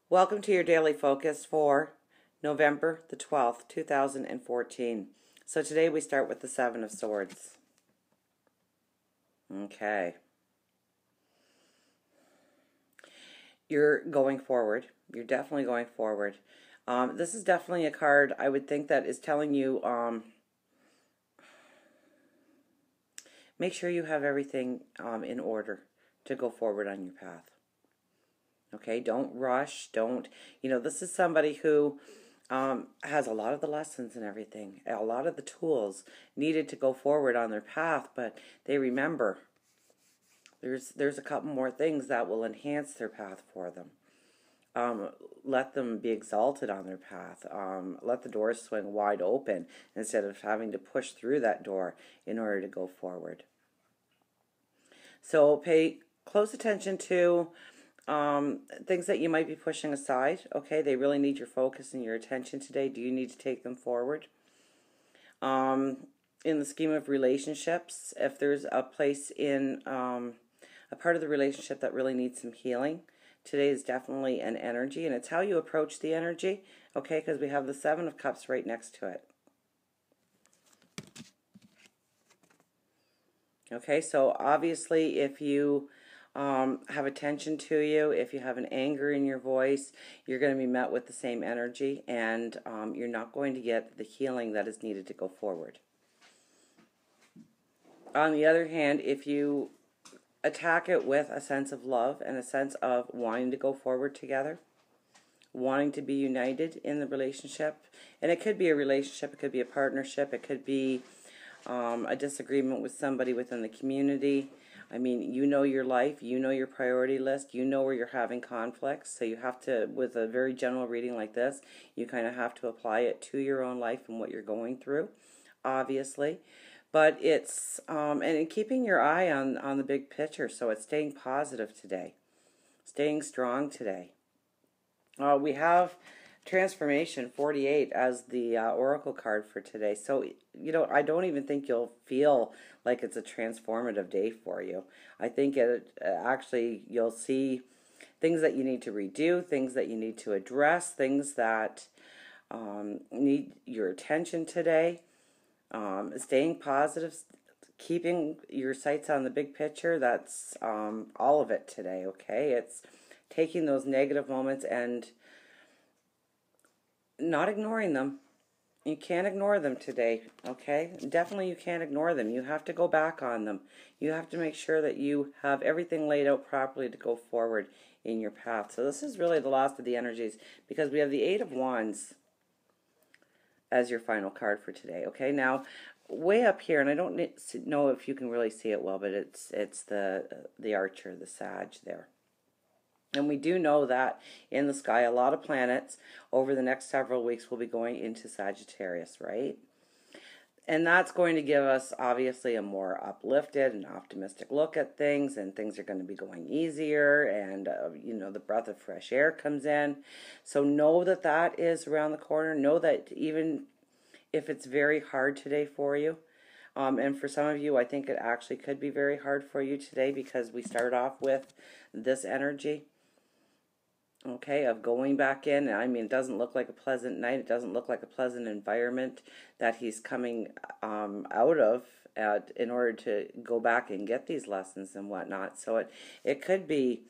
Welcome to your daily focus for November the 12th, 2014. So today we start with the Seven of Swords. Okay. You're going forward. You're definitely going forward. This is definitely a card I would think that is telling you make sure you have everything in order to go forward on your path. Okay, don't rush. This is somebody who has a lot of the lessons and everything, a lot of the tools needed to go forward on their path, but they remember there's a couple more things that will enhance their path for them. Let them be exalted on their path. Let the doors swing wide open instead of having to push through that door in order to go forward. So pay close attention to things that you might be pushing aside. Okay, they really need your focus and your attention today. Do you need to take them forward? In the scheme of relationships, if there's a place in a part of the relationship that really needs some healing, today is definitely an energy, and it's how you approach the energy, okay, because we have the Seven of Cups right next to it. Okay, so obviously if you have attention to you, if you have an anger in your voice, you're going to be met with the same energy, and you're not going to get the healing that is needed to go forward. On the other hand, if you attack it with a sense of love and a sense of wanting to go forward together, wanting to be united in the relationship, and it could be a relationship, it could be a partnership, it could be a disagreement with somebody within the community. I mean, you know your life, you know your priority list, you know where you're having conflicts, so you have to, with a very general reading like this, you kind of have to apply it to your own life and what you're going through, obviously. But it's, and keeping your eye on the big picture, so it's staying positive today, staying strong today. We have Transformation 48 as the oracle card for today. So, I don't even think you'll feel like it's a transformative day for you. I think actually you'll see things that you need to redo, things that you need to address, things that need your attention today. Staying positive, keeping your sights on the big picture, that's all of it today, okay? It's taking those negative moments and not ignoring them. You can't ignore them today, okay? Definitely you can't ignore them. You have to go back on them. You have to make sure that you have everything laid out properly to go forward in your path. So this is really the last of the energies, because we have the Eight of Wands as your final card for today, okay? Now, way up here, and I don't know if you can really see it well, but it's the Archer, the Sag there. And we do know that in the sky, a lot of planets over the next several weeks will be going into Sagittarius, right? And that's going to give us, obviously, a more uplifted and optimistic look at things, and things are going to be going easier, and, the breath of fresh air comes in. So know that that is around the corner. Know that even if it's very hard today for you, and for some of you, I think it actually could be very hard for you today, because we start off with this energy, okay, of going back in. I mean, it doesn't look like a pleasant night. It doesn't look like a pleasant environment that he's coming out of in order to go back and get these lessons and whatnot. So it could be,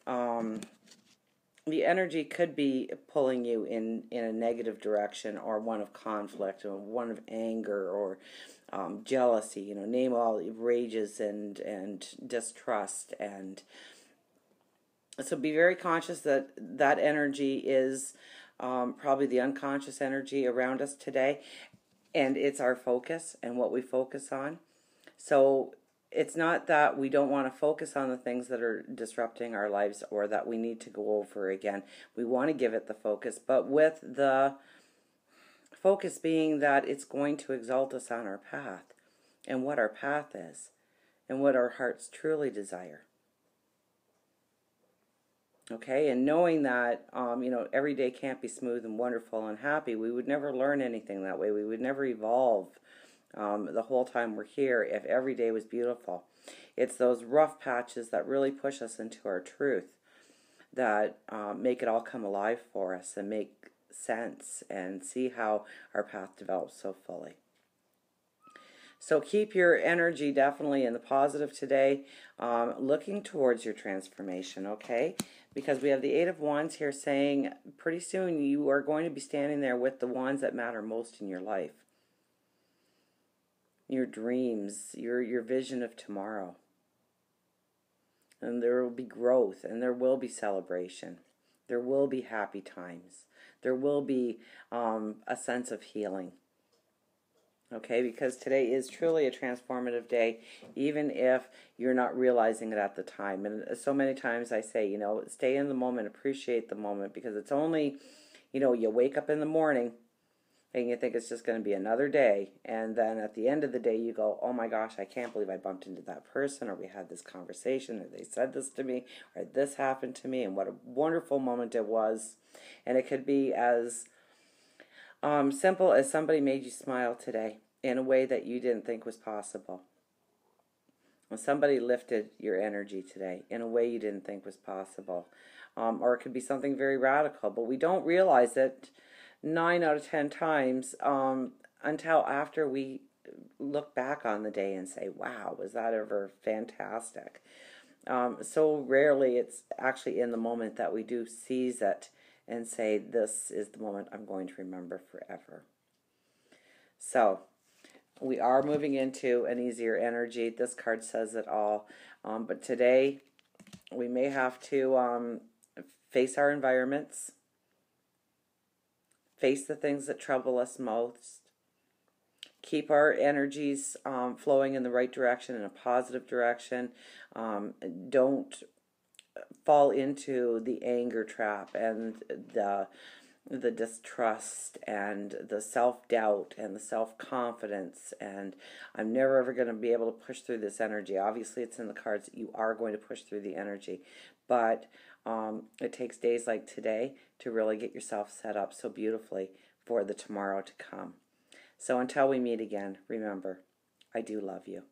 the energy could be pulling you in a negative direction, or one of conflict, or one of anger, or jealousy. Name all rages and distrust. And so be very conscious that that energy is probably the unconscious energy around us today, and it's our focus and what we focus on. So it's not that we don't want to focus on the things that are disrupting our lives, or that we need to go over again. We want to give it the focus, but with the focus being that it's going to exalt us on our path, and what our path is, and what our hearts truly desire. Okay, and knowing that, every day can't be smooth and wonderful and happy. We would never learn anything that way. We would never evolve the whole time we're here if every day was beautiful. It's those rough patches that really push us into our truth, that make it all come alive for us and make sense and see how our path develops so fully. So keep your energy definitely in the positive today, looking towards your transformation, okay? Because we have the Eight of Wands here saying pretty soon you are going to be standing there with the wands that matter most in your life. Your dreams, your vision of tomorrow. And there will be growth, and there will be celebration. There will be happy times. There will be a sense of healing. Okay, because today is truly a transformative day, even if you're not realizing it at the time. And so many times I say, you know, stay in the moment, appreciate the moment, because it's only, you know, you wake up in the morning and you think it's just going to be another day. And then at the end of the day, you go, oh my gosh, I can't believe I bumped into that person, or we had this conversation, or they said this to me, or this happened to me, and what a wonderful moment it was. And it could be as simple as somebody made you smile today in a way that you didn't think was possible. When somebody lifted your energy today in a way you didn't think was possible. Or it could be something very radical, but we don't realize it 9 out of 10 times until after we look back on the day and say, wow, was that ever fantastic? So rarely it's actually in the moment that we do seize it and say, this is the moment I'm going to remember forever. So we are moving into an easier energy. This card says it all. But today we may have to face our environments, face the things that trouble us most, keep our energies flowing in the right direction, in a positive direction. Don't fall into the anger trap and the distrust and the self-doubt and the self-confidence, and I'm never ever going to be able to push through this energy. Obviously it's in the cards that you are going to push through the energy, but it takes days like today to really get yourself set up so beautifully for the tomorrow to come. So until we meet again, remember, I do love you.